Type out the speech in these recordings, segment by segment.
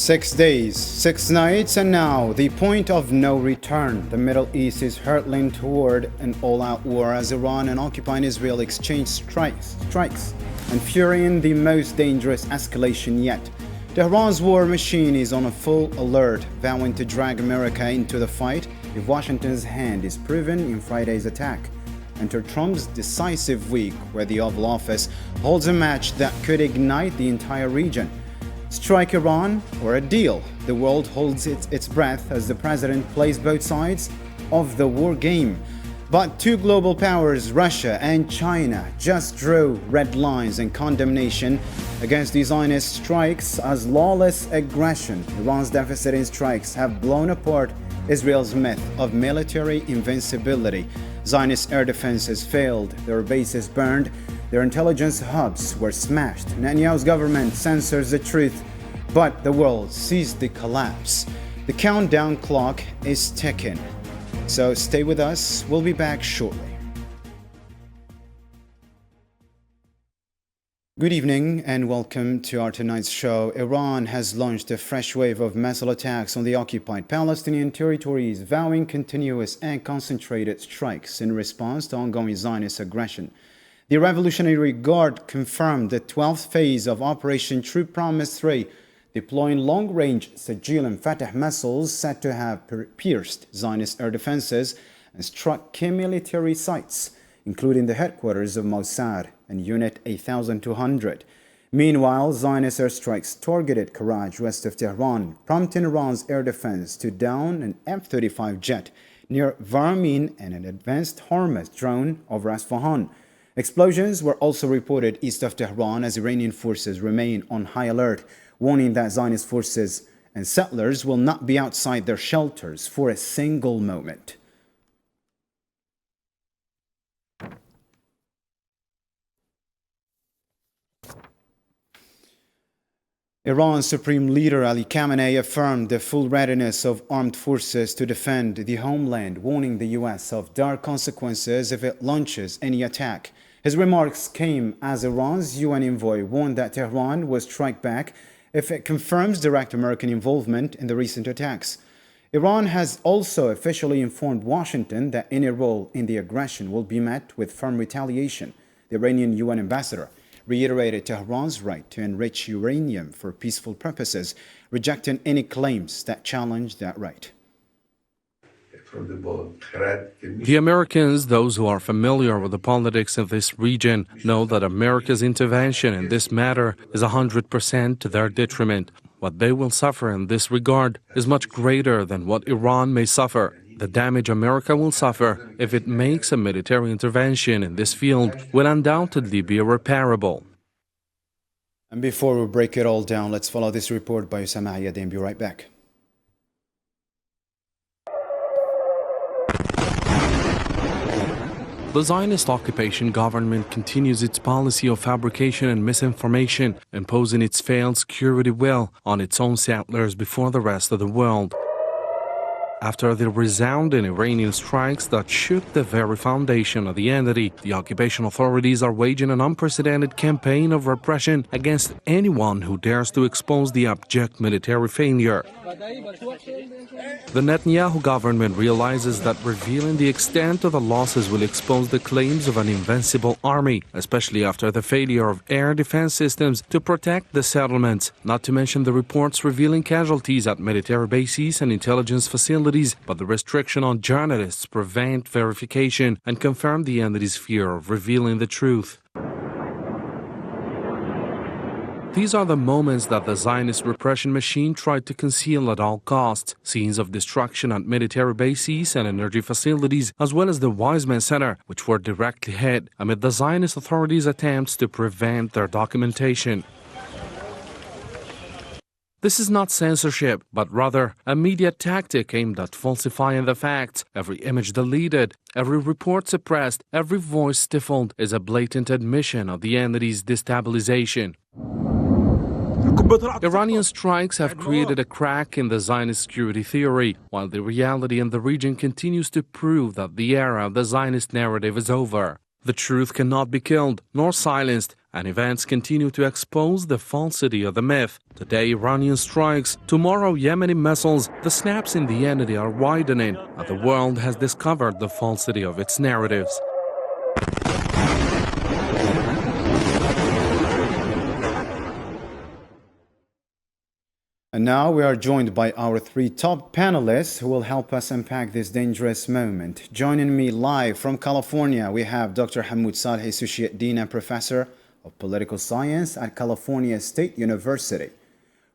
6 days, 6 nights, and now the point of no return. The Middle East is hurtling toward an all-out war as Iran and occupying Israel exchange strikes, and fueling the most dangerous escalation yet. Tehran's war machine is on a full alert, vowing to drag America into the fight if Washington's hand is proven in Friday's attack. Enter Trump's decisive week, where the Oval Office holds a match that could ignite the entire region. Strike Iran or a deal? The world holds its breath as the president plays both sides of the war game. But two global powers, Russia and China, just drew red lines in condemnation against the Zionist strikes as lawless aggression. Iran's deficit in strikes have blown apart Israel's myth of military invincibility. Zionist air defenses failed, their bases burned, their intelligence hubs were smashed. Netanyahu's government censors the truth, but the world sees the collapse. The countdown clock is ticking. So stay with us, we'll be back shortly. Good evening and welcome to our tonight's show. Iran has launched a fresh wave of missile attacks on the occupied Palestinian territories, vowing continuous and concentrated strikes in response to ongoing Zionist aggression. The Revolutionary Guard confirmed the 12th phase of Operation True Promise 3, deploying long-range Sajil and Fatah missiles said to have pierced Zionist air defenses and struck key military sites, including the headquarters of Mossad and Unit 8200. Meanwhile, Zionist airstrikes targeted Karaj west of Tehran, prompting Iran's air defense to down an F-35 jet near Varamin and an advanced Hormuz drone over Isfahan. Explosions were also reported east of Tehran as Iranian forces remain on high alert, warning that Zionist forces and settlers will not be outside their shelters for a single moment. Iran's Supreme Leader Ali Khamenei affirmed the full readiness of armed forces to defend the homeland, warning the U.S. of dire consequences if it launches any attack. His remarks came as Iran's UN envoy warned that Tehran will strike back if it confirms direct American involvement in the recent attacks. Iran has also officially informed Washington that any role in the aggression will be met with firm retaliation. The Iranian UN ambassador reiterated Tehran's right to enrich uranium for peaceful purposes, rejecting any claims that challenge that right. The Americans, those who are familiar with the politics of this region, know that America's intervention in this matter is 100% to their detriment. What they will suffer in this regard is much greater than what Iran may suffer. The damage America will suffer if it makes a military intervention in this field will undoubtedly be irreparable. And before we break it all down, let's follow this report by Usama Ayad and be right back. The Zionist occupation government continues its policy of fabrication and misinformation, imposing its failed security will on its own settlers before the rest of the world. After the resounding Iranian strikes that shook the very foundation of the entity, the occupation authorities are waging an unprecedented campaign of repression against anyone who dares to expose the abject military failure. The Netanyahu government realizes that revealing the extent of the losses will expose the claims of an invincible army, especially after the failure of air defense systems to protect the settlements, not to mention the reports revealing casualties at military bases and intelligence facilities. But the restriction on journalists prevent verification and confirm the entity's fear of revealing the truth. These are the moments that the Zionist repression machine tried to conceal at all costs. Scenes of destruction at military bases and energy facilities, as well as the Weizmann Center, which were directly hit amid the Zionist authorities' attempts to prevent their documentation. This is not censorship, but rather a media tactic aimed at falsifying the facts. Every image deleted, every report suppressed, every voice stifled is a blatant admission of the entity's destabilization. Iranian strikes have created a crack in the Zionist security theory, while the reality in the region continues to prove that the era of the Zionist narrative is over. The truth cannot be killed nor silenced, and events continue to expose the falsity of the myth. Today, Iranian strikes, tomorrow, Yemeni missiles. The snaps in the entity are widening, and the world has discovered the falsity of its narratives. And now we are joined by our three top panelists who will help us unpack this dangerous moment. Joining me live from California, we have Dr. Hamoud Salhi, Associate Dean and Professor of Political Science at California State University.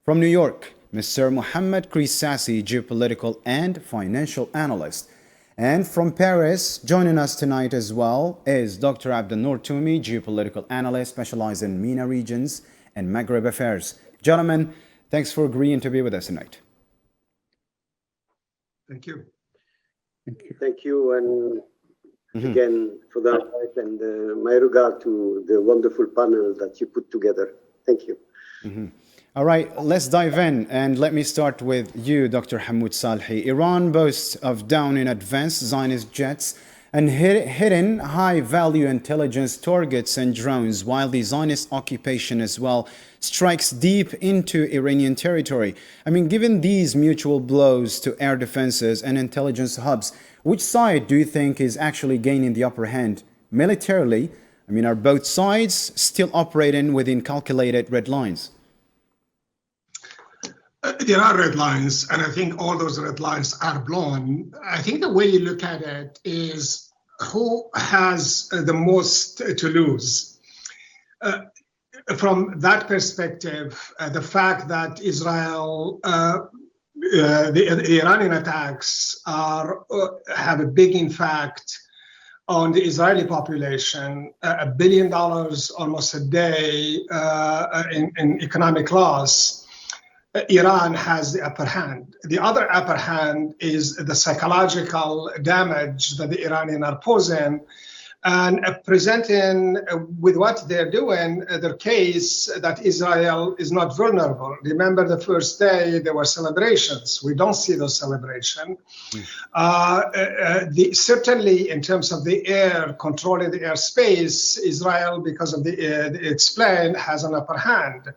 From New York, Mr. Mohammed Krissasi, Geopolitical and Financial Analyst. And from Paris, joining us tonight as well is Dr. Abdelnour Toumi, Geopolitical Analyst, specialized in MENA regions and Maghreb affairs. Gentlemen, thanks for agreeing to be with us tonight. Thank you. Thank you, and again for the invite, and my regard to the wonderful panel that you put together. Thank you. All right, let's dive in, and let me start with you, Dr. Hamoud Salhi. Iran boasts of downing advanced Zionist jets and hitting high-value intelligence targets and drones, while the Zionist occupation as well strikes deep into Iranian territory. I mean, given these mutual blows to air defenses and intelligence hubs, which side do you think is actually gaining the upper hand militarily? I mean, are both sides still operating within calculated red lines? There are red lines, and I think all those red lines are blown. I think the way you look at it is who has the most to lose. From that perspective, the fact that Israel, the Iranian attacks have a big impact on the Israeli population, $1 billion almost a day in economic loss. Iran has the upper hand. The other upper hand is the psychological damage that the Iranians are posing, and presenting with what they're doing their case that Israel is not vulnerable. Remember, the first day there were celebrations. We don't see those celebrations. Certainly, in terms of the air, controlling the airspace, Israel, because of its plane, has an upper hand.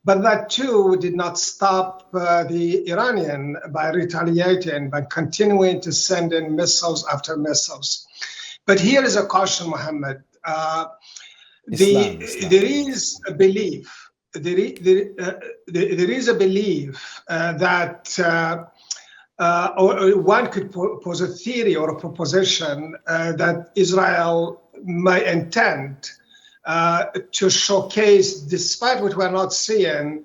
But that too did not stop the Iranian by retaliating, by continuing to send in missiles after missiles. But here is a caution, Mohammed. Islam. There is a belief. There is a belief that one could pose a theory or a proposition that Israel may intend to showcase, despite what we're not seeing,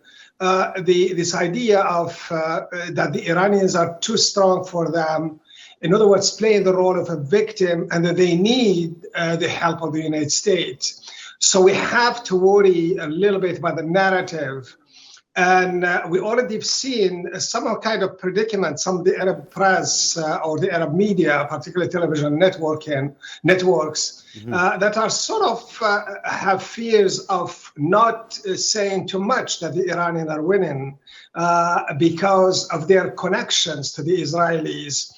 this idea of that the Iranians are too strong for them. In other words, playing the role of a victim, and that they need the help of the United States. So we have to worry a little bit about the narrative. And we already have seen some kind of predicament, some of the Arab press or the Arab media, particularly television networks, that are sort of have fears of not saying too much that the Iranians are winning because of their connections to the Israelis.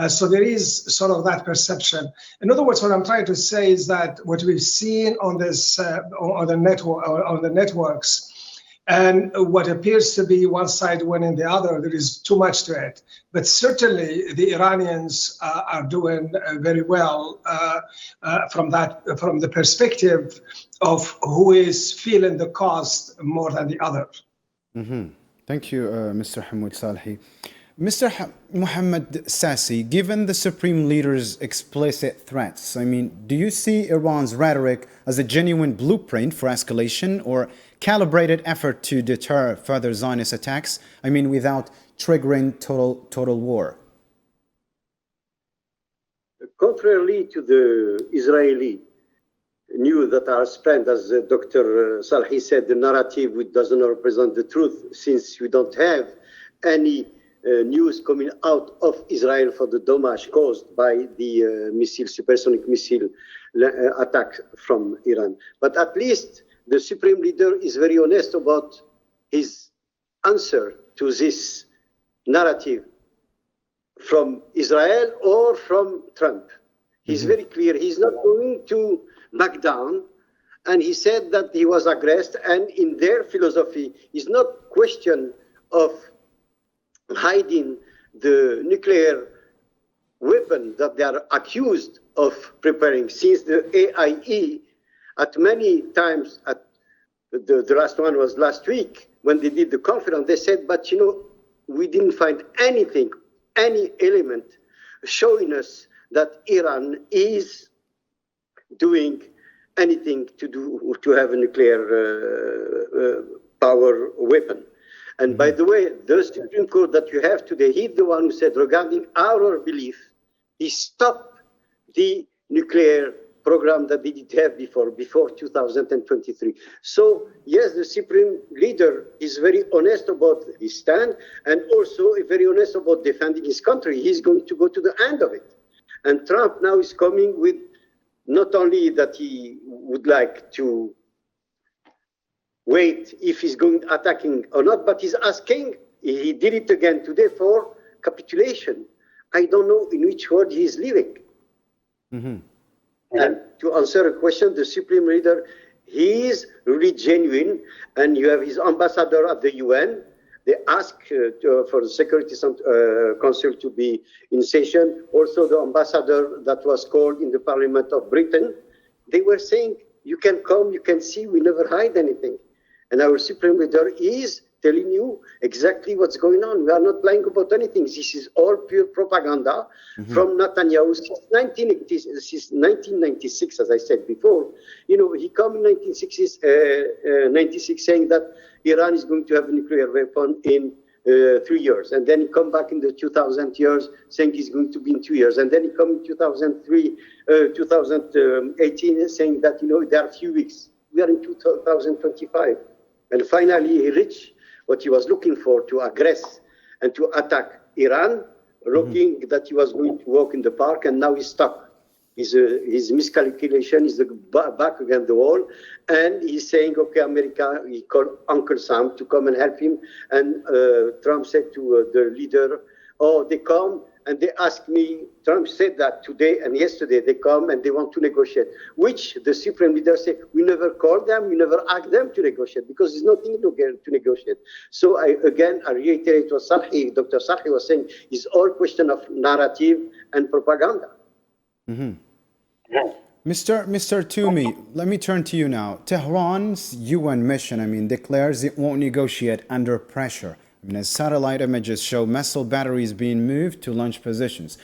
So there is sort of that perception. In other words, what I'm trying to say is that what we've seen on this on the networks, and what appears to be one side winning the other, there is too much to it. But certainly the Iranians are doing very well from the perspective of who is feeling the cost more than the other. Thank you, Mr. Hamoud Salhi. Mr. Mohammed Sassi, given the Supreme Leader's explicit threats, I mean, do you see Iran's rhetoric as a genuine blueprint for escalation or calibrated effort to deter further Zionist attacks? I mean, without triggering total war? Contrarily to the Israeli news that are spread, as Dr. Salhi said, the narrative which doesn't represent the truth, since we don't have any news coming out of Israel for the damage caused by the supersonic missile attack from Iran. But at least the Supreme Leader is very honest about his answer to this narrative from Israel or from Trump. He's very clear. He's not going to back down. and he said that he was aggressed, and in their philosophy is not question of hiding the nuclear weapon that they are accused of preparing, since the AIE at many times, at the last one was last week when they did the conference, they said, but we didn't find anything, any element showing us that Iran is doing anything to have a nuclear power weapon. And by the way, the Supreme Court that you have today, he's the one who said, regarding our belief, he stopped the nuclear program that they did have before 2023. So yes, the Supreme Leader is very honest about his stand, and also very honest about defending his country. He's going to go to the end of it. And Trump now is coming with not only that he would like to wait if he's going attacking or not, but he's asking, he did it again today, for capitulation. I don't know in which world he is living. Mm-hmm. And to answer a question, the Supreme Leader, he is really genuine, and you have his ambassador at the UN. They ask for the Security Council to be in session. Also, the ambassador that was called in the Parliament of Britain, they were saying, you can come, you can see, we never hide anything. And our Supreme Leader is telling you exactly what's going on. We are not lying about anything. This is all pure propaganda from Netanyahu since 1996, as I said before. He came in 1996 saying that Iran is going to have a nuclear weapon in 3 years. And then he come back in the 2000 years saying he's going to be in 2 years. And then he come in 2018 saying that, there are a few weeks. We are in 2025. And finally, he reached what he was looking for, to aggress and to attack Iran, looking that he was going to walk in the park, and now he's stuck. His miscalculation is back against the wall, and he's saying, okay, America, he called Uncle Sam to come and help him, and Trump said to the leader, they come, and they ask me, Trump said that today and yesterday, they come and they want to negotiate, which the Supreme Leader said, we never called them, we never asked them to negotiate, because there's nothing to negotiate. So I reiterate what Dr. Salhi was saying, is all question of narrative and propaganda. Mm-hmm. Mr. Toomey, let me turn to you now. Tehran's UN mission, declares it won't negotiate under pressure. As satellite images show missile batteries being moved to launch positions.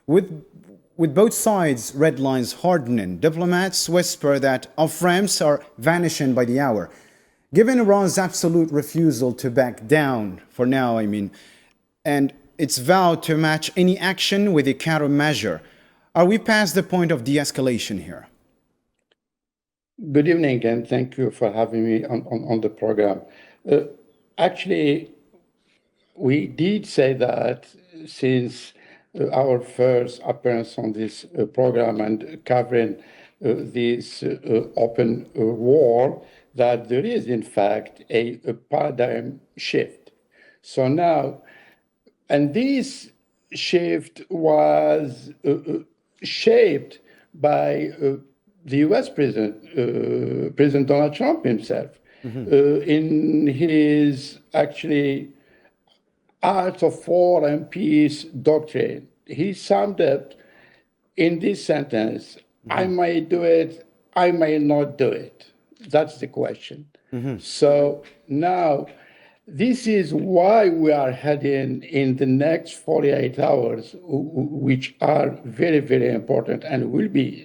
With both sides' red lines hardening, diplomats whisper that off-ramps are vanishing by the hour. Given Iran's absolute refusal to back down, for now, and its vow to match any action with a countermeasure, are we past the point of de-escalation here? Good evening, and thank you for having me on the program. Actually, we did say that since our first appearance on this program and covering this open war, that there is, in fact, a paradigm shift. So now, and this shift was shaped by the U.S. President Donald Trump himself, in his actually Art of War and Peace doctrine. He summed up in this sentence, I may do it, I may not do it. That's the question. So now, this is why we are heading in the next 48 hours, which are very, very important and will be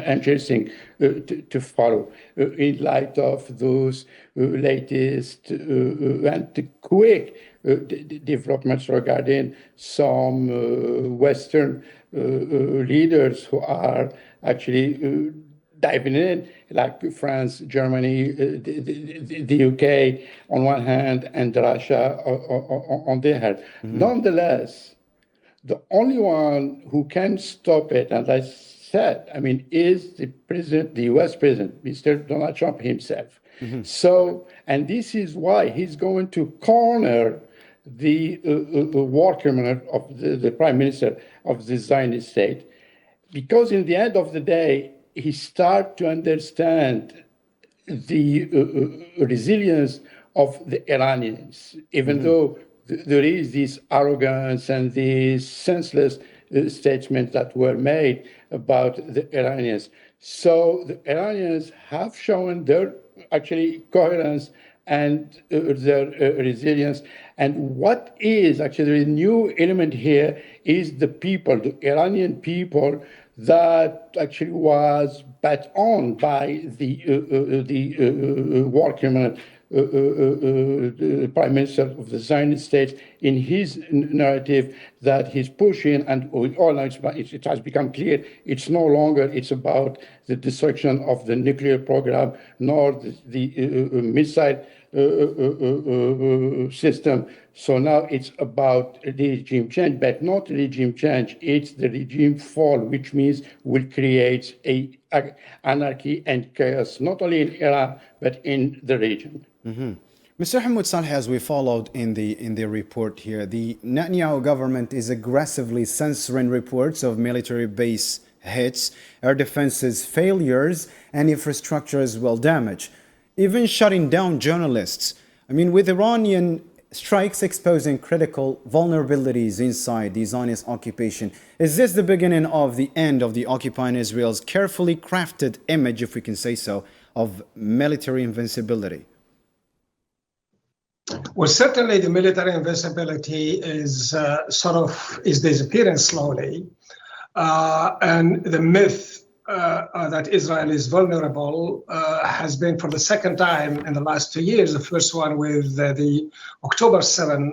interesting to follow in light of those latest and quick developments regarding some Western leaders who are actually diving in, like France, Germany, the UK on one hand, and Russia on the other hand. Nonetheless, the only one who can stop it, and I said, is the president, the US president, Mr. Donald Trump himself. So, and this is why he's going to corner the war criminal of the prime minister of the Zionist state, because in the end of the day, he started to understand the resilience of the Iranians, even though there is this arrogance and these senseless statements that were made about the Iranians. So the Iranians have shown their actually coherence and their resilience. And what is actually the new element here is the people, the Iranian people, that actually was bet on by the war criminal Prime Minister of the Zionist state in his narrative that he's pushing, and we all know it has become clear it's no longer it's about the destruction of the nuclear program nor the missile system. So now it's about regime change, but not regime change. It's the regime fall, which means will create anarchy and chaos, not only in Iran, but in the region. Mr. Hamoud Saleh, as we followed in the report here, the Netanyahu government is aggressively censoring reports of military base hits, air defenses failures, and infrastructure as well damage, even shutting down journalists. I mean, with Iranian strikes exposing critical vulnerabilities inside the Zionist occupation, is this the beginning of the end of the occupying Israel's carefully crafted image, if we can say so, of military invincibility? Well, certainly the military invincibility is disappearing slowly, and the myth that Israel is vulnerable has been for the second time in the last 2 years. The first one with the October 7,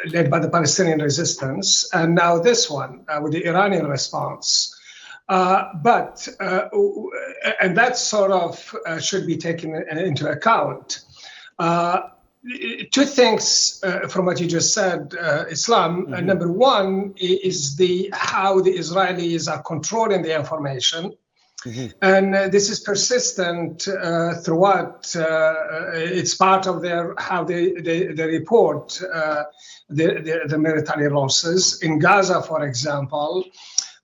led by the Palestinian resistance, and now this one with the Iranian response. And that sort of should be taken into account. Two things from what you just said, Islam. Number one is how the Israelis are controlling the information. And this is persistent throughout. It's part of how they report the military losses. In Gaza, for example,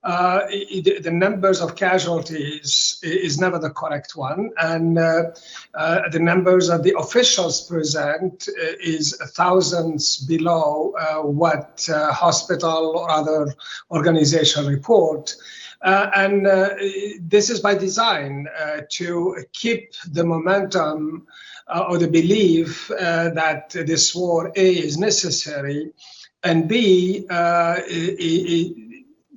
the numbers of casualties is never the correct one, and the numbers that the officials present is thousands below what hospital or other organization report. And this is by design to keep the momentum or the belief that this war, A, is necessary, and B,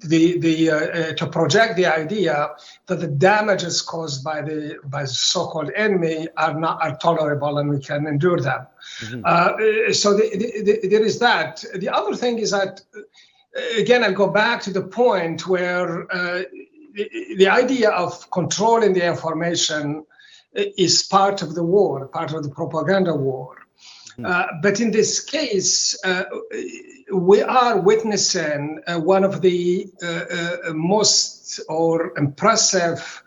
to project the idea that the damages caused by the so-called enemy are tolerable and we can endure them. So there is that. The other thing is that, again, I'll go back to the point where the idea of controlling the information is part of the war, part of the propaganda war. But in this case, we are witnessing one of the most impressive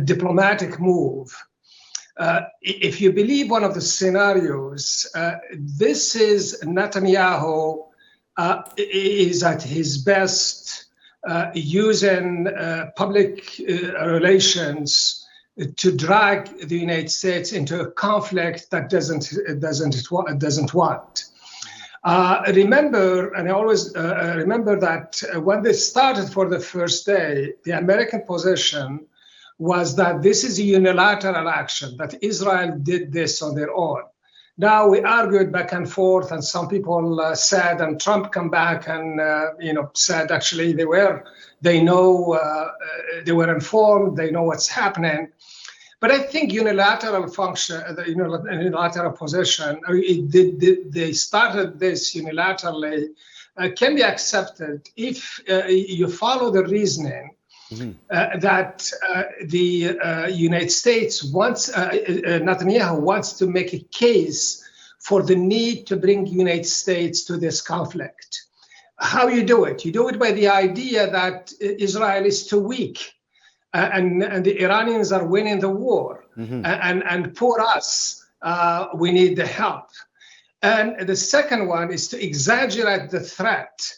diplomatic move. If you believe one of the scenarios, this is Netanyahu is at his best using public relations to drag the United States into a conflict that doesn't want. Remember, and I always remember that when they started for the first day, the American position was that this is a unilateral action, that Israel did this on their own. Now we argued back and forth, and some people said, and Trump come back and said actually they were informed, they know what's happening. But I think unilateral function, the unilateral position, they started this unilaterally, can be accepted if you follow the reasoning that the United States wants, Netanyahu wants to make a case for the need to bring United States to this conflict. How you do it? You do it by the idea that Israel is too weak. And the Iranians are winning the war, and poor us, we need the help. And the second one is to exaggerate the threat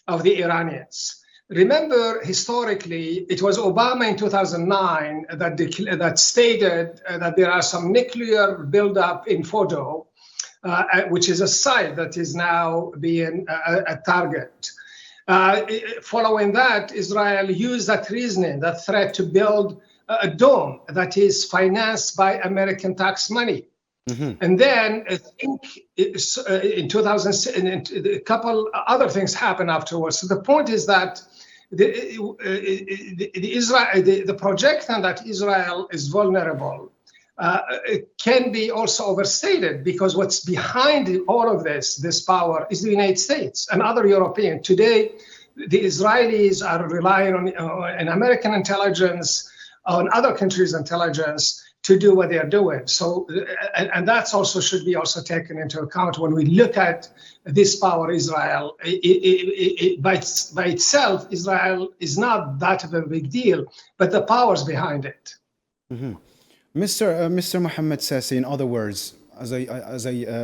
of the Iranians. Remember, historically, it was Obama in 2009 that stated that there are some nuclear buildup in Fordo, which is a site that is now being a target. Following that, Israel used that reasoning, that threat, to build a dome that is financed by American tax money. And then I think in 2000, a couple other things happened afterwards. So the point is that the projection that Israel is vulnerable can be also overstated, because what's behind all of this power is the United States and other European. Today, the Israelis are relying on American intelligence, on other countries' intelligence to do what they're doing. So, and that's also should be also taken into account when we look at this power, Israel. By itself, Israel is not that of a big deal, but the powers behind it. Mr. Mohammed Sassi, in other words, as I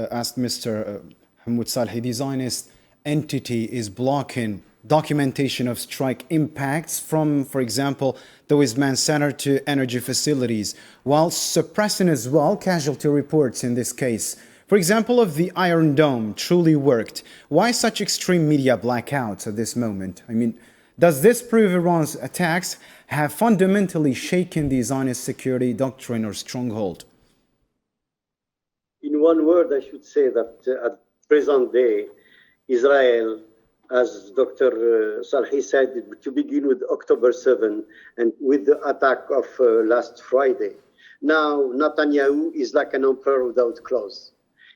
asked Mr. Hamoud Salhi, the Zionist entity is blocking documentation of strike impacts from, for example, the Weizmann Center to energy facilities, while suppressing as well casualty reports in this case. For example, if the Iron Dome truly worked, why such extreme media blackouts at this moment? I mean, does this prove Iran's attacks have fundamentally shaken the Zionist security doctrine or stronghold? In one word, I should say that at present day, Israel, as Dr. Salhi said, to begin with October 7 and with the attack of last Friday. Now, Netanyahu is like an emperor without clothes.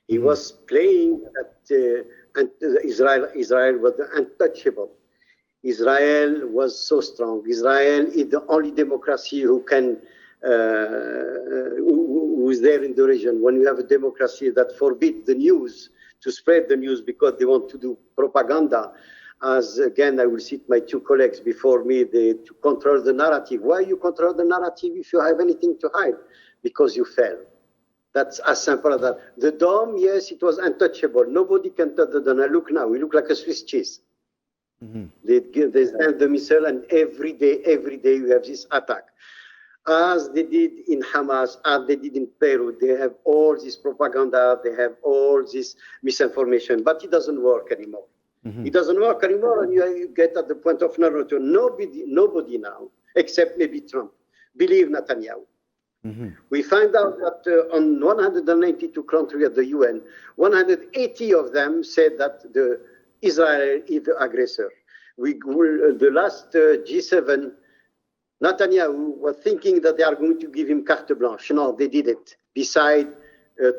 He was playing that Israel was untouchable. Israel was so strong. Israel is the only democracy who is there in the region. When you have a democracy that forbids the news, to spread the news because they want to do propaganda, as again, I will cite my two colleagues before me, to control the narrative. Why you control the narrative if you have anything to hide? Because you fail. That's as simple as that. The dome, yes, it was untouchable. Nobody can touch the dome. Now look now, we look like a Swiss cheese. They send the missile, and every day we have this attack. As they did in Hamas, as they did in Peru, they have all this propaganda, they have all this misinformation, but it doesn't work anymore. It doesn't work anymore, and you get at the point of no return. Nobody now, except maybe Trump, believe Netanyahu. We find out that on 192 countries at the UN, 180 of them said that Israel is the aggressor. The last G7, Netanyahu was thinking that they are going to give him carte blanche. No, they did it. Beside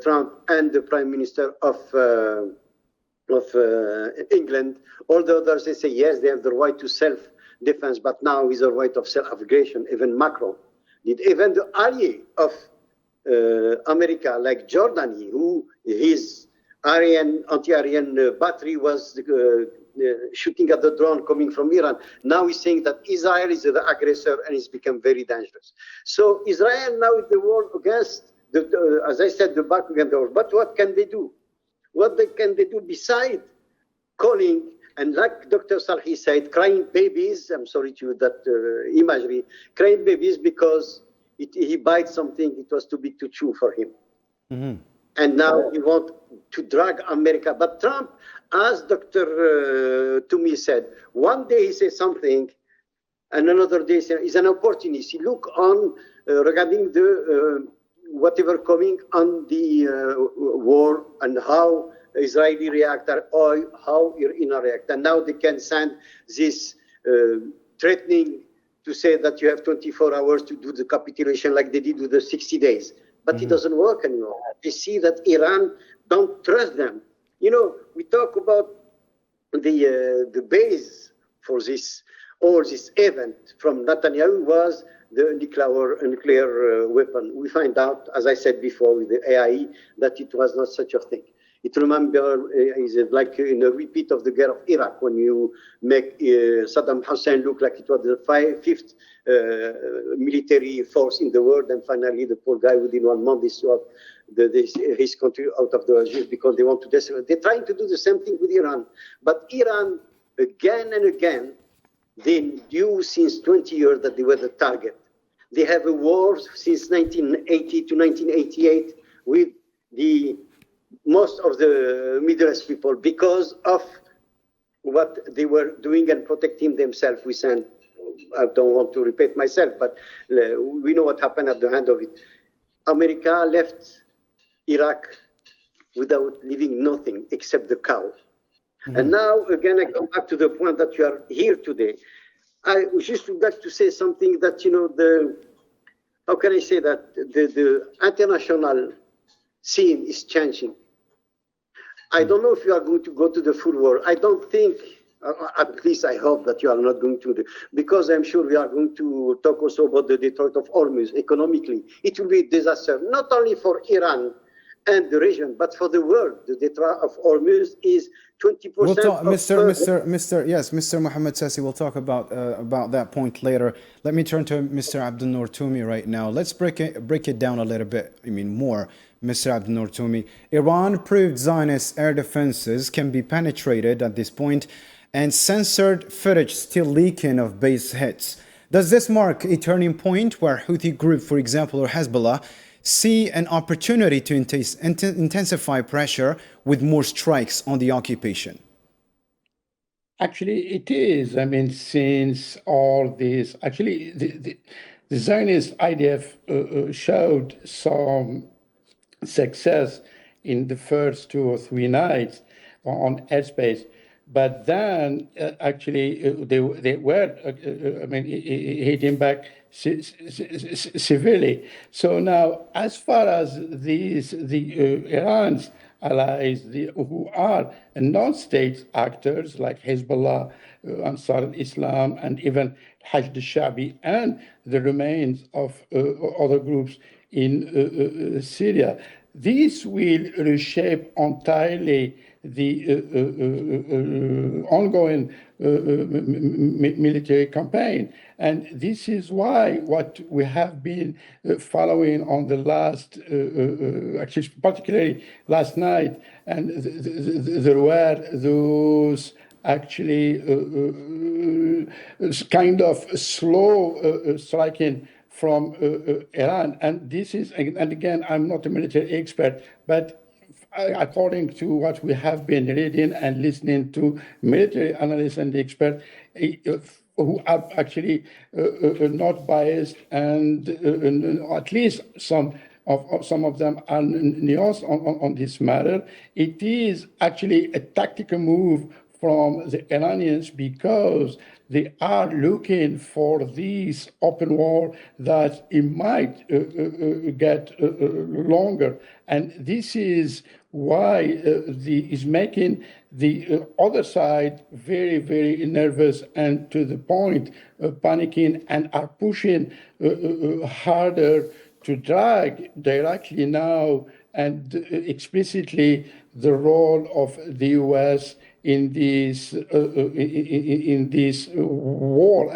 Trump and the Prime Minister of England, all the others, they say, yes, they have the right to self-defense, but now is a right of self-aggression. Even Macron did. Even the ally of America, like Jordani, who his anti-Iranian battery was shooting at the drone coming from Iran. Now he's saying that Israel is the aggressor and it's become very dangerous. So Israel now is the war against, as I said, the back against the wall. But what can they do? What can they do beside calling, and like Dr. Salhi said, crying babies, I'm sorry to that imagery, crying babies because he bites something, it was too big to chew for him. And now he wants to drag America. But Trump, as Dr. Toumi said, one day he says something, and another day he's an opportunist. He look on regarding the whatever coming on the war and how Israeli react or how Iran react. And now they can send this threatening to say that you have 24 hours to do the capitulation like they did with the 60 days. But it doesn't work anymore. They see that Iran don't trust them. You know, we talk about the base for all this event from Netanyahu was the nuclear weapon. We find out, as I said before, with the AI, that it was not such a thing. It is like in a repeat of the Guerre of Iraq, when you make Saddam Hussein look like it was the fifth military force in the world, and finally the poor guy within 1 month is his country out of the Algiers because they want to destroy. They're trying to do the same thing with Iran, but Iran again and again They knew since 20 years that they were the target. They have a war since 1980 to 1988 with most of the Middle East people because of what they were doing and protecting themselves. I don't want to repeat myself, but we know what happened at the end of it. America left Iraq without leaving nothing except the cow. Mm-hmm. And now, again, I come back to the point that you are here today. I just would like to say something that, how can I say that? The international scene is changing. I don't know if you are going to go to the full war. I don't think, at least I hope that you are not going to, because I'm sure we are going to talk also about the Strait of Hormuz economically. It will be a disaster, not only for Iran and the region, but for the world. The Strait of Hormuz is 20%. We'll talk, Mr. Mohammed Sassi, we'll talk about that point later. Let me turn to Mr. Abdel Nour Toumi right now. Let's break it down a little bit, more. Mr. Abdel Nour Toumi, Iran proved Zionist air defenses can be penetrated at this point, and censored footage still leaking of base hits. Does this mark a turning point where Houthi group, for example, or Hezbollah, see an opportunity to intensify pressure with more strikes on the occupation? Actually, it is. Since all this, actually, the Zionist IDF showed some success in the first 2 or 3 nights on airspace, but then they were hitting back severely. So now, as far as Iran's allies who are non-state actors like Hezbollah, Ansar al-Islam, and even Hashd al-Sha'bi, and the remains of other groups in Syria, this will reshape entirely the ongoing military campaign. And this is why what we have been following on the last, actually particularly last night, and there were those actually kind of slow striking from Iran. And this is, and again, I'm not a military expert, but according to what we have been reading and listening to military analysts and experts who are actually not biased, and at least some of them are nuanced on this matter, it is actually a tactical move from the Iranians because they are looking for this open war that it might get longer. And this is why is making the other side very, very nervous and to the point panicking, and are pushing harder to drag directly now and explicitly the role of the U.S. in this war.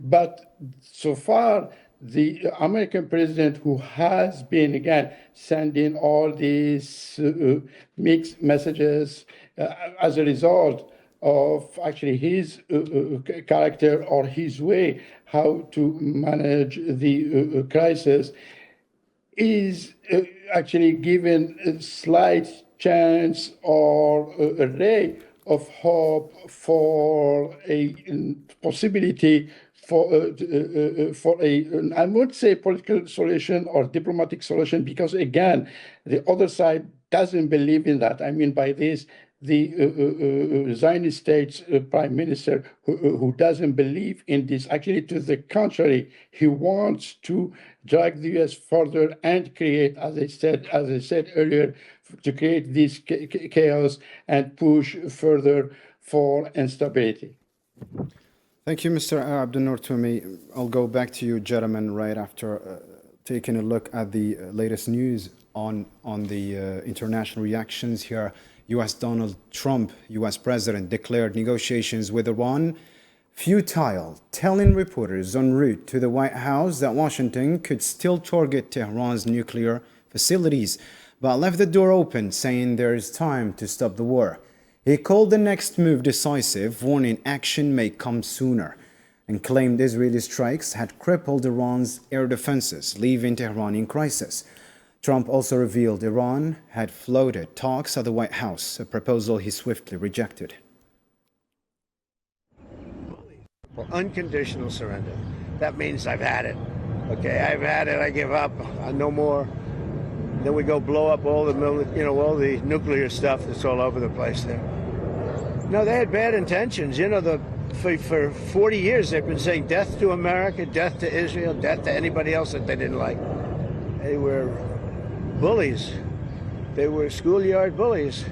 But so far, the American president, who has been again sending all these mixed messages as a result of actually his character or his way how to manage the crisis, is actually given a slight chance or a ray of hope for a possibility for a, I would say, political solution or diplomatic solution, because again, the other side doesn't believe in that. I mean by this, the Zionist state's prime minister who doesn't believe in this. Actually, to the contrary, he wants to drag the U.S. further and create, as I said earlier, to create this chaos and push further for instability. Thank you, Mr. Abdel Nour Toumi. I'll go back to you, gentlemen, right after taking a look at the latest news on the international reactions here. U.S. Donald Trump, U.S. President, declared negotiations with Iran futile, telling reporters en route to the White House that Washington could still target Tehran's nuclear facilities, but left the door open, saying there is time to stop the war. He called the next move decisive, warning action may come sooner. and claimed Israeli strikes had crippled Iran's air defenses, leaving Tehran in crisis. Trump also revealed Iran had floated talks at the White House, a proposal he swiftly rejected. For unconditional surrender. That means I've had it. Okay, I've had it. I give up. No more. Then we go blow up all the all the nuclear stuff that's all over the place there. No, they had bad intentions. For 40 years they've been saying death to America, death to Israel, death to anybody else that they didn't like. They were bullies. They were schoolyard bullies.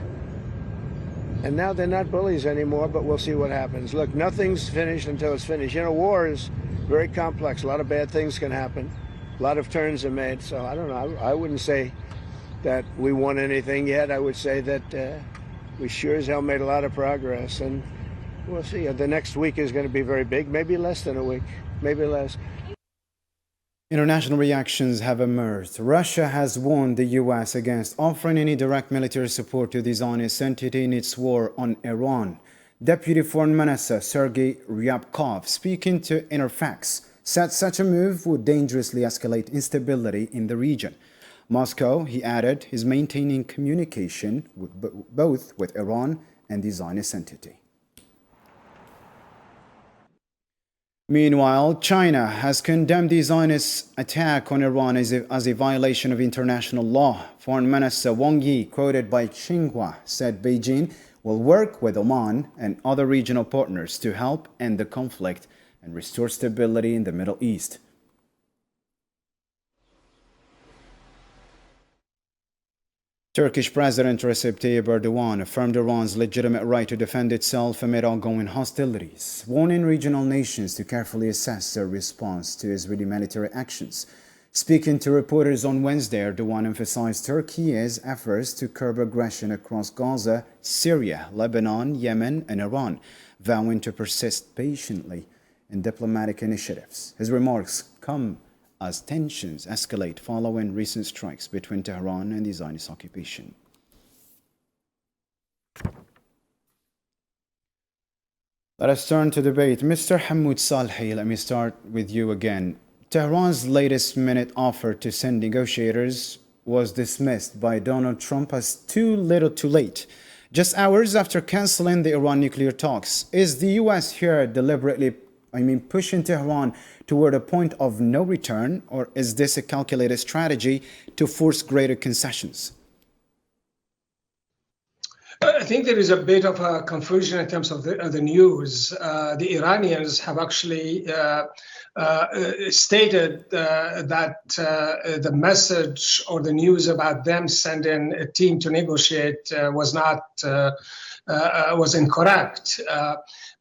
And now they're not bullies anymore, but we'll see what happens. Look, nothing's finished until it's finished. War is very complex. A lot of bad things can happen. A lot of turns are made. So I don't know. I wouldn't say that we won anything yet. I would say that we sure as hell made a lot of progress. And we'll see. The next week is going to be very big. Maybe less than a week. Maybe less. International reactions have emerged. Russia has warned the U.S. against offering any direct military support to the Zionist entity in its war on Iran. Deputy Foreign Minister Sergei Ryabkov, speaking to Interfax, said such a move would dangerously escalate instability in the region. Moscow, he added, is maintaining communication both with Iran and the Zionist entity. Meanwhile, China has condemned the Zionist attack on Iran as a violation of international law. Foreign Minister Wang Yi, quoted by Xinhua, said Beijing will work with Oman and other regional partners to help end the conflict and restore stability in the Middle East. Turkish President Recep Tayyip Erdogan affirmed Iran's legitimate right to defend itself amid ongoing hostilities, warning regional nations to carefully assess their response to Israeli military actions. Speaking to reporters on Wednesday, Erdogan emphasized Turkey's efforts to curb aggression across Gaza, Syria, Lebanon, Yemen, and Iran, vowing to persist patiently in diplomatic initiatives. His remarks come as tensions escalate following recent strikes between Tehran and the Zionist occupation. Let us turn to debate. Mr. Hamoud Salhi, let me start with you again. Tehran's latest minute offer to send negotiators was dismissed by Donald Trump as too little too late, just hours after canceling the Iran nuclear talks. Is the U.S. here deliberately pushing Tehran toward a point of no return, or is this a calculated strategy to force greater concessions? I think there is a bit of a confusion in terms of the news. The Iranians have actually stated that the message or the news about them sending a team to negotiate was incorrect.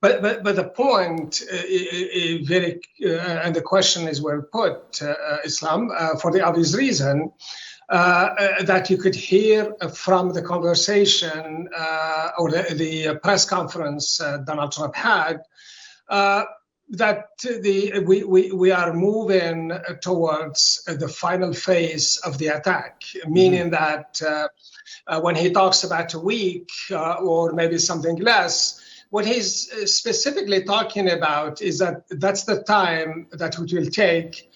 But the point and the question is well put, Islam, for the obvious reason that you could hear from the conversation or the press conference Donald Trump had that we are moving towards the final phase of the attack, meaning that when he talks about a week or maybe something less, what he's specifically talking about is that that's the time that it will take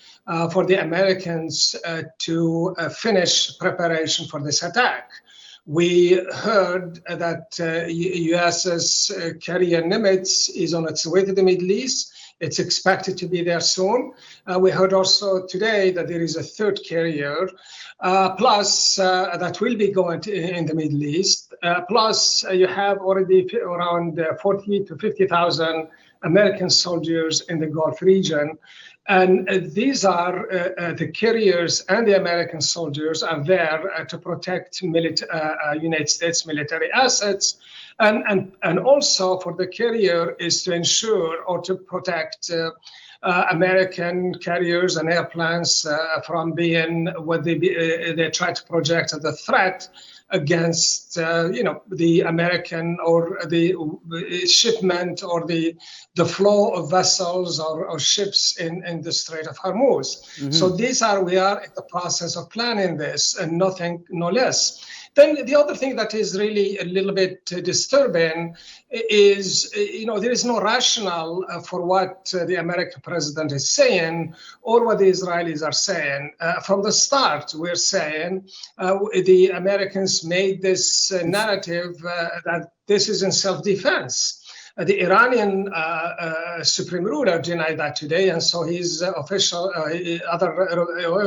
for the Americans to finish preparation for this attack. We heard that USS carrier Nimitz is on its way to the Middle East. It's expected to be there soon. We heard also today that there is a third carrier, plus that will be going in the Middle East. Plus, you have already around 40 to 50,000 American soldiers in the Gulf region. And these are the carriers and the American soldiers are there to protect United States military assets. And also for the carrier is to ensure or to protect American carriers and airplanes from being what they try to project as a threat against the American or the shipment or the flow of vessels or ships in the Strait of Hormuz. So we are in the process of planning this and nothing, no less. Then the other thing that is really a little bit disturbing is, there is no rationale for what the American president is saying or what the Israelis are saying. From the start, we're saying the Americans made this narrative that this is in self-defense. The Iranian supreme ruler denied that today, and so his other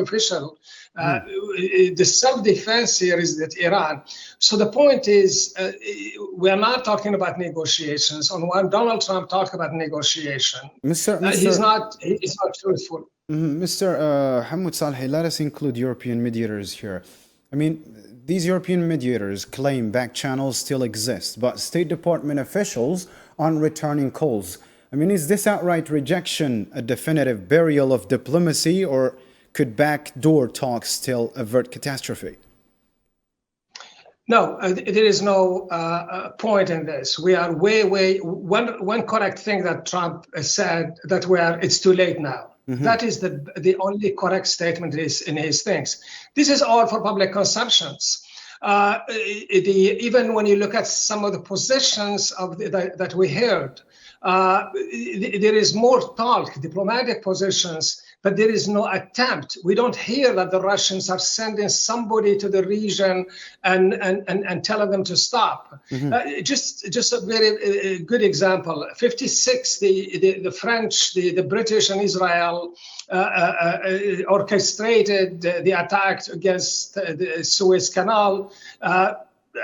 official. The self-defense here is that Iran. So the point is, we are not talking about negotiations. On one, Donald Trump talked about negotiation. He's not truthful. Mr. Hamoud Salhi, let us include European mediators here. I mean, these European mediators claim back channels still exist, but State Department officials aren't returning calls. I mean, is this outright rejection a definitive burial of diplomacy, or could backdoor talks still avert catastrophe? No, there is no point in this. We are one correct thing that Trump said, that it's too late now. Mm-hmm. That is the only correct statement in his things. This is all for public consumptions. Even when you look at some of the positions that we heard, there is more talk, diplomatic positions, but there is no attempt. We don't hear that the Russians are sending somebody to the region and telling them to stop. Mm-hmm. Just a very good example. 56, the French, the British, and Israel orchestrated the attack against the Suez Canal,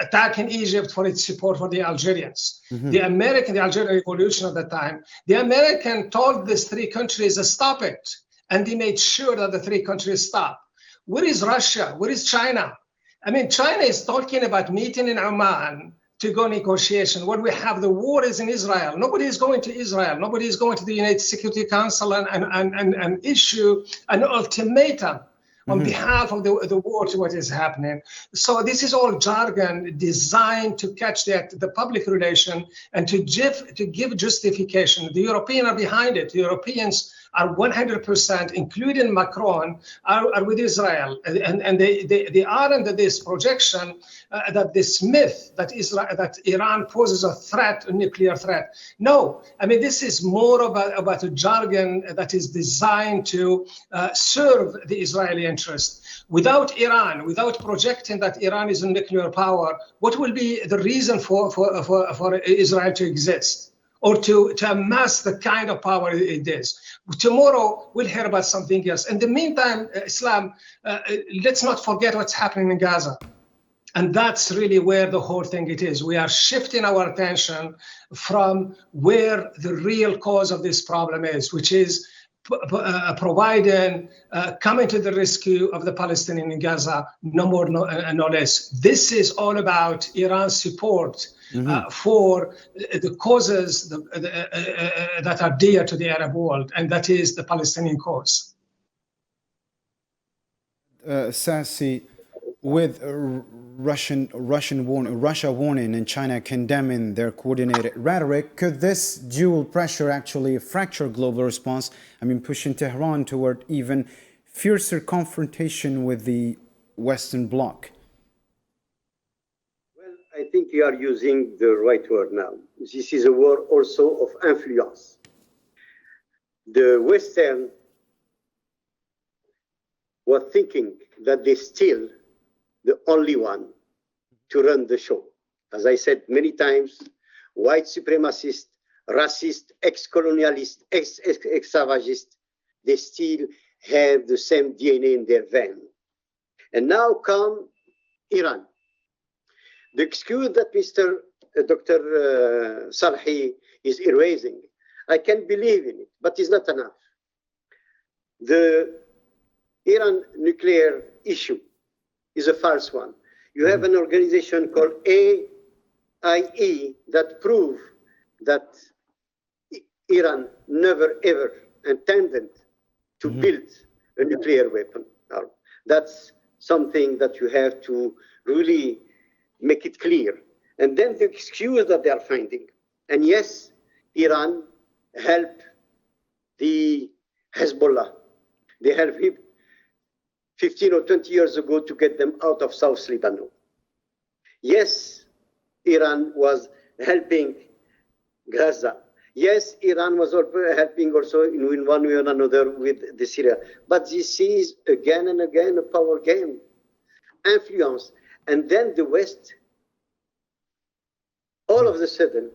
attacking Egypt for its support for the Algerians. Mm-hmm. The Algerian revolution at the time, the American told these three countries to stop it. And they made sure that the three countries stop. Where is Russia? Where is China? I mean, China is talking about meeting in Oman to go negotiation. When we have the war is in Israel, nobody is going to Israel. Nobody is going to the United Security Council and issue an ultimatum on behalf of the war to what is happening. So this is all jargon designed to catch the public relation and to give justification. The Europeans are behind it. The Europeans are 100%, including Macron, are with Israel. And they are under this projection that this myth that Iran poses a threat, a nuclear threat. No, I mean, this is more about a jargon that is designed to serve the Israeli interest. Without Iran, without projecting that Iran is a nuclear power, what will be the reason for Israel to exist? Or to amass the kind of power it is. Tomorrow, we'll hear about something else. In the meantime, Islam, let's not forget what's happening in Gaza. And that's really where the whole thing it is. We are shifting our attention from where the real cause of this problem is, which is providing, coming to the rescue of the Palestinians in Gaza, no more, no less. This is all about Iran's support for the causes that are dear to the Arab world, and that is the Palestinian cause. Sassi, with Russia warning and China condemning their coordinated rhetoric, could this dual pressure actually fracture global response? I mean, pushing Tehran toward even fiercer confrontation with the Western Bloc? Well, I think you are using the right word now. This is a war also of influence. The Western were thinking that they still the only one to run the show. As I said many times, white supremacist, racist, ex-colonialist, ex-savagist, they still have the same DNA in their vein. And now come Iran. The excuse that Dr. Salhi is erasing, I can believe in it, but it's not enough. The Iran nuclear issue is a false one. You have an organization called AIE that prove that Iran never ever intended to build a nuclear weapon. That's something that you have to really make it clear. And then the excuse that they are finding. And yes, Iran helped the Hezbollah. They helped him 15 or 20 years ago to get them out of South Lebanon. Yes, Iran was helping Gaza. Yes, Iran was helping also in one way or another with the Syria. But this is again and again a power game, influence. And then the West, all of a sudden,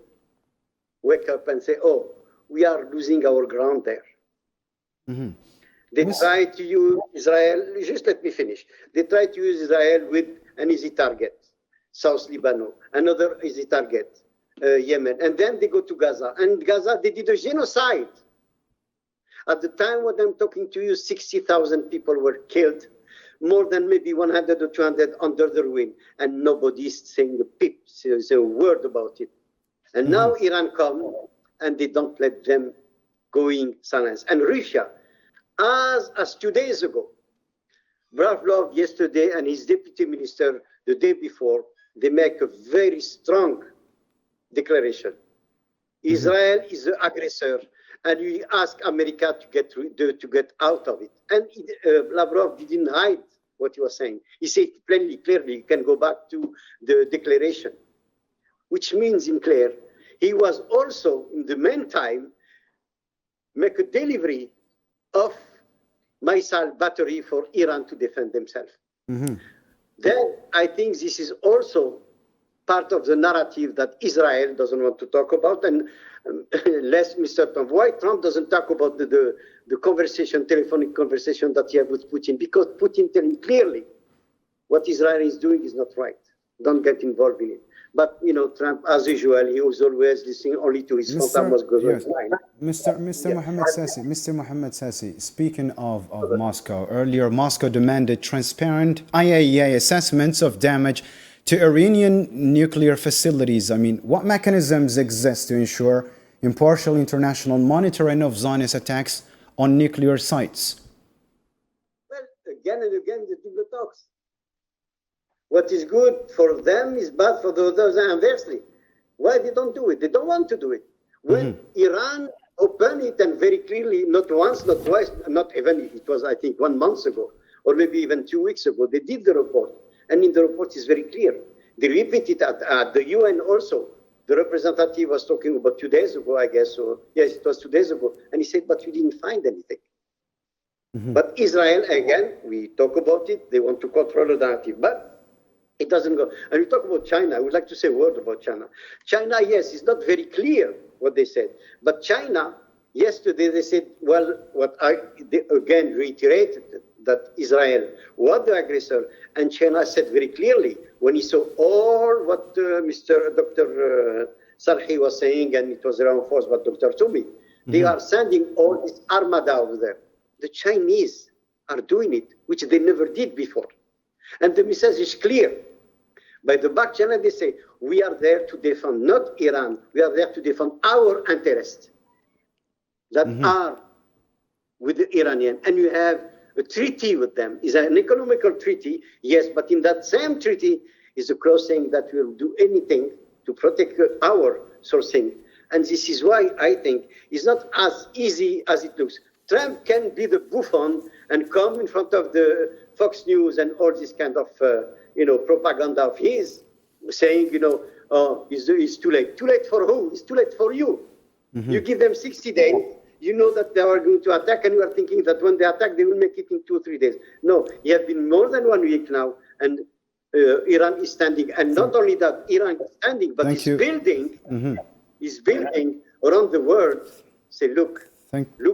wake up and say, oh, we are losing our ground there. Mm-hmm. They try to use Israel, just let me finish. They try to use Israel with an easy target, South Lebanon, another easy target, Yemen. And then they go to Gaza. And Gaza, they did a genocide. At the time when I'm talking to you, 60,000 people were killed, more than maybe 100 or 200 under the ruin. And nobody's saying a peep, says a word about it. And now Iran come and they don't let them going silence. And Russia, as 2 days ago, Bravlov yesterday and his deputy minister the day before, they make a very strong declaration. Israel is the aggressor, and we ask America to get out of it. And Lavrov didn't hide what he was saying. He said plainly, clearly, you can go back to the declaration, which means in clear, he was also, in the meantime, make a delivery of missile battery for Iran to defend themselves. Mm-hmm. Then I think this is also part of the narrative that Israel doesn't want to talk about, and less Mr. Trump. Why Trump doesn't talk about the conversation, telephonic conversation that he had with Putin? Because Putin telling clearly what Israel is doing is not right. Don't get involved in it. But, you know, Trump, as usual, he was always listening only to his fantasmas. Mr. Mohammed Sassi, speaking of Moscow, earlier Moscow demanded transparent IAEA assessments of damage to Iranian nuclear facilities. I mean, what mechanisms exist to ensure impartial international monitoring of Zionist attacks on nuclear sites? Well, again and again, the two talks. What is good for them is bad for the others, and inversely. Why they don't do it? They don't want to do it. When Iran opened it, and very clearly, not once, not twice, not even, it was, I think, 1 month ago, or maybe even 2 weeks ago, they did the report. And in the report, it's very clear. They repeated it at the UN also. The representative was talking about 2 days ago, I guess. So, yes, it was 2 days ago. And he said, but we didn't find anything. But Israel, again, we talk about it. They want to control the narrative. But it doesn't go. And we talk about China. I would like to say a word about China. China, yes, it's not very clear what they said. But China, yesterday they said, well, they again reiterated that Israel was the aggressor. And China said very clearly, when he saw all what Dr. Sarhi was saying, and it was reinforced by Dr. Toumi, they are sending all this armada over there. The Chinese are doing it, which they never did before. And the message is clear. By the back channel, they say, we are there to defend not Iran, we are there to defend our interests that are with the Iranian. And you have a treaty with them. It's an economical treaty, yes, but in that same treaty is a clause saying that we will do anything to protect our sourcing. And this is why I think it's not as easy as it looks. Trump can be the buffoon and come in front of the Fox News and all this kind of, propaganda of his, saying, it's too late. Too late for who? It's too late for you. You give them 60 days. You know that they are going to attack, and you are thinking that when they attack, they will make it in 2 or 3 days. No, it has been more than 1 week now, and Iran is standing. And not only that, Iran is standing, but is building around the world. Say, look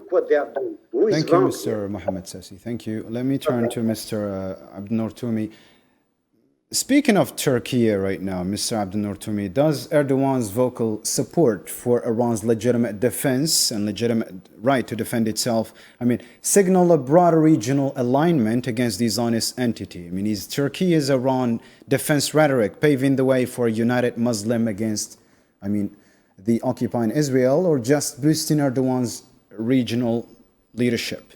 what they are doing. Thank you, Mr. Mohammed Sassi. Thank you. Let me turn to Mr. Abdel Toumi. Speaking of Turkey right now, Mr. Abdel Toumi, does Erdogan's vocal support for Iran's legitimate defense and legitimate right to defend itself, signal a broader regional alignment against the Zionist entity? Is Turkey's Iran defense rhetoric paving the way for a united Muslim against, the occupying Israel, or just boosting Erdogan's regional leadership?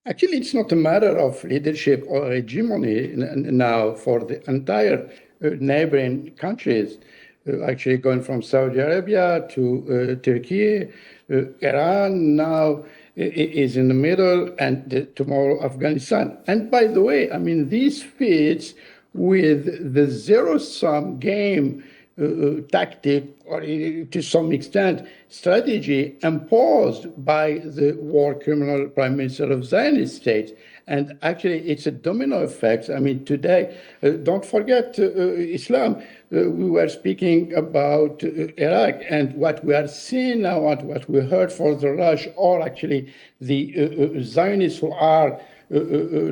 Actually, it's not a matter of leadership or hegemony now for the entire neighboring countries, actually going from Saudi Arabia to Turkey. Iran now is in the middle, and tomorrow Afghanistan. And by the way, this fits with the zero-sum game tactic, or to some extent strategy, imposed by the war criminal prime minister of Zionist states. And actually, it's a domino effect. I mean, today, don't forget Islam. We were speaking about Iraq, and what we are seeing now, what we heard for the rush, or actually the Zionists who are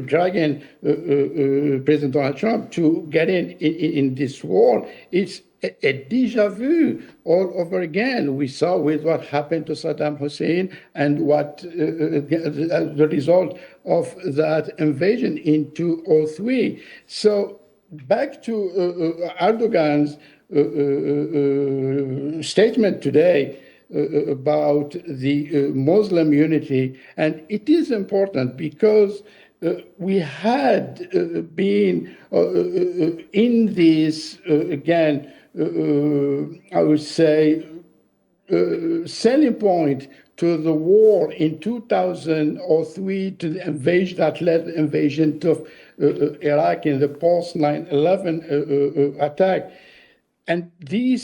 dragging President Donald Trump to get in this war. It's a déjà vu all over again. We saw with what happened to Saddam Hussein and what the result of that invasion in 2003. So back to Erdogan's statement today about the Muslim unity, and it is important because we had been in this, again, I would say, selling point to the war in 2003, to the invasion that led the invasion of Iraq in the post 9/11 attack. And the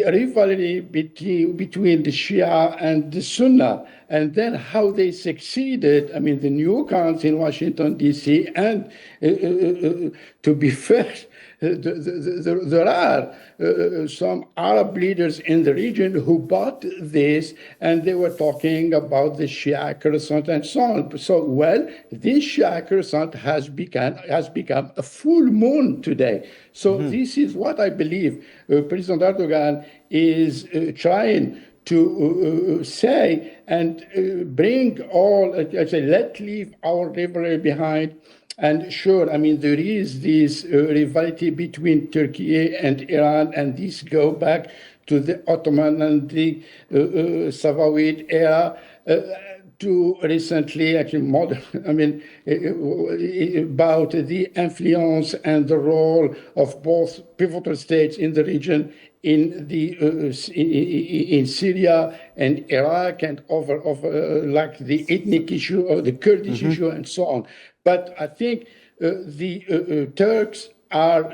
rivalry between the Shia and the Sunnah, and then how they succeeded. I mean, the newcomers in Washington, D.C., and to be fair, there are some Arab leaders in the region who bought this, and they were talking about the Shia crescent and so on. So, well, this Shia crescent has become a full moon today. So this is what I believe President Erdogan is trying to say, and bring all, let's leave our rivalry behind. And sure, I mean, there is this rivalry between Turkey and Iran, and this go back to the Ottoman and the Safavid era, to recently, actually modern, I mean, about the influence and the role of both pivotal states in the region, in in Syria and Iraq, and over like the ethnic issue or the Kurdish issue and so on. But I think the Turks are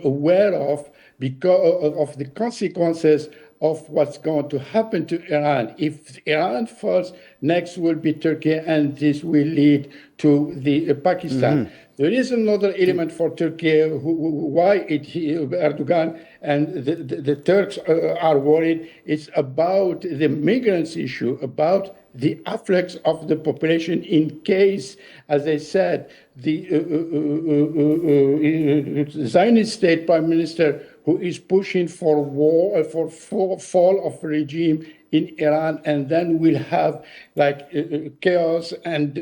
aware of, because of the consequences of what's going to happen to Iran. If Iran falls, next will be Turkey, and this will lead to the Pakistan. There is another element for Turkey, why Erdogan and the Turks are worried. It's about the migrants issue, about the afflux of the population in case, as I said, the Zionist state prime minister who is pushing for war, for fall of regime in Iran, and then we'll have like chaos and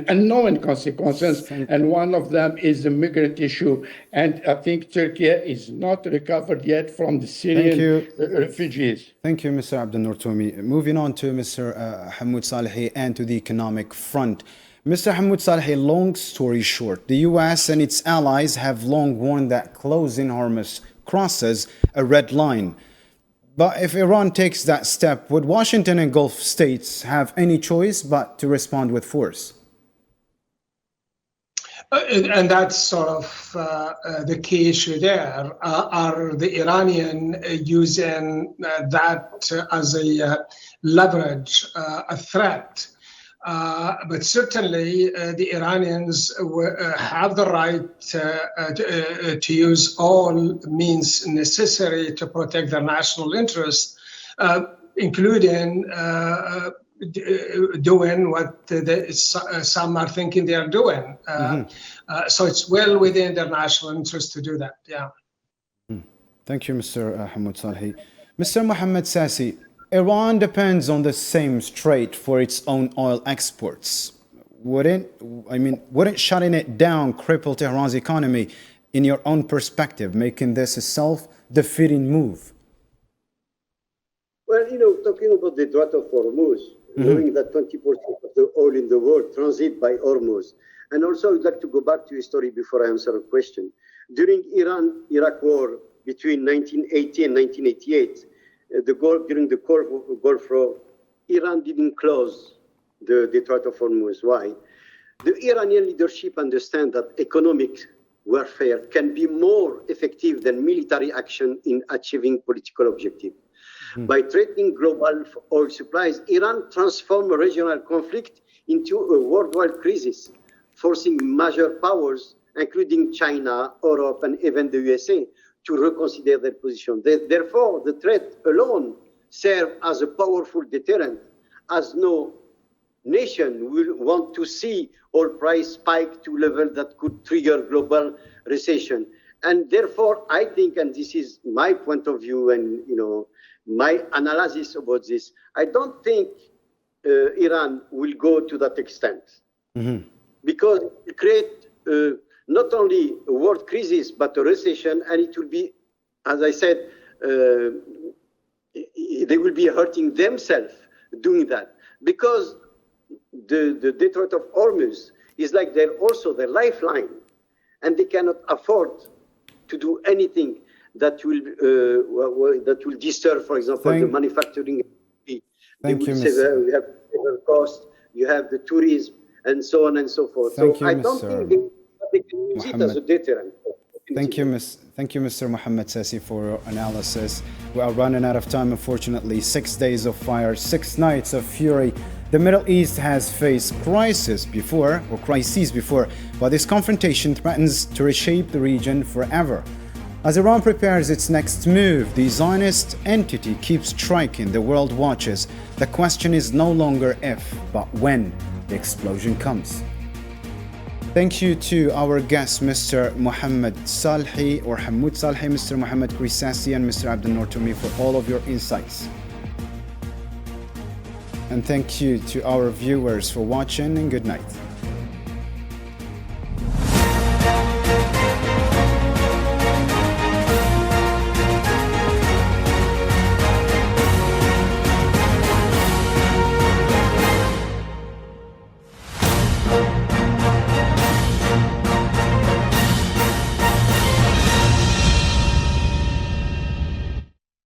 unknown consequences. And one of them is the migrant issue. And I think Turkey is not recovered yet from the Syrian refugees. Thank you, Mr. Abdel Noor Toumi. Moving on to Mr. Hamoud Salehi and to the economic front. Mr. Hamoud Salehi, long story short, the US and its allies have long warned that closing Hormuz crosses a red line. But if Iran takes that step, would Washington and Gulf states have any choice but to respond with force? And that's sort of the key issue there. Are the Iranian using that as a leverage, a threat? But certainly the Iranians have the right to use all means necessary to protect their national interests, including doing what some are thinking they are doing. So it's well within their national interest to do that, yeah. Thank you, Mr. Hamoud Salehi. Mr. Mohammed Sassi, Iran depends on the same strait for its own oil exports. Wouldn't shutting it down cripple Tehran's economy, in your own perspective, making this a self-defeating move? Well, talking about the Strait of Hormuz, knowing that 20% of the oil in the world transit by Hormuz. And also, I'd like to go back to history before I answer a question. During Iran-Iraq war between 1980 and 1988, during the Gulf War, Iran didn't close the Strait of Hormuz. Why? The Iranian leadership understands that economic warfare can be more effective than military action in achieving political objectives. By threatening global oil supplies, Iran transformed a regional conflict into a worldwide crisis, forcing major powers, including China, Europe, and even the USA, to reconsider their position. Therefore, the threat alone serves as a powerful deterrent, as no nation will want to see oil price spike to level that could trigger global recession. And therefore, I think, and this is my point of view and my analysis about this, I don't think Iran will go to that extent, because it creates not only a world crisis but a recession, and it will be, as I said, they will be hurting themselves doing that, because the Strait of Hormuz is like also their lifeline, and they cannot afford to do anything that will disturb, for example, the manufacturing. Thank you, Mr. We have cost, you have the tourism, and so on and so forth. Thank you, I don't think they can use it as a deterrent. Thank you, Mr. Mohammed Sassi, for your analysis. We are running out of time, unfortunately. 6 days of fire, 6 nights of fury. The Middle East has faced crises before, but this confrontation threatens to reshape the region forever. As Iran prepares its next move, the Zionist entity keeps striking. The world watches. The question is no longer if, but when the explosion comes. Thank you to our guests, Mr. Mohammed Salhi or Hamoud Salhi, Mr. Mohammed Grisasi, and Mr. Abdel Noor Toumi for all of your insights. And thank you to our viewers for watching, and good night.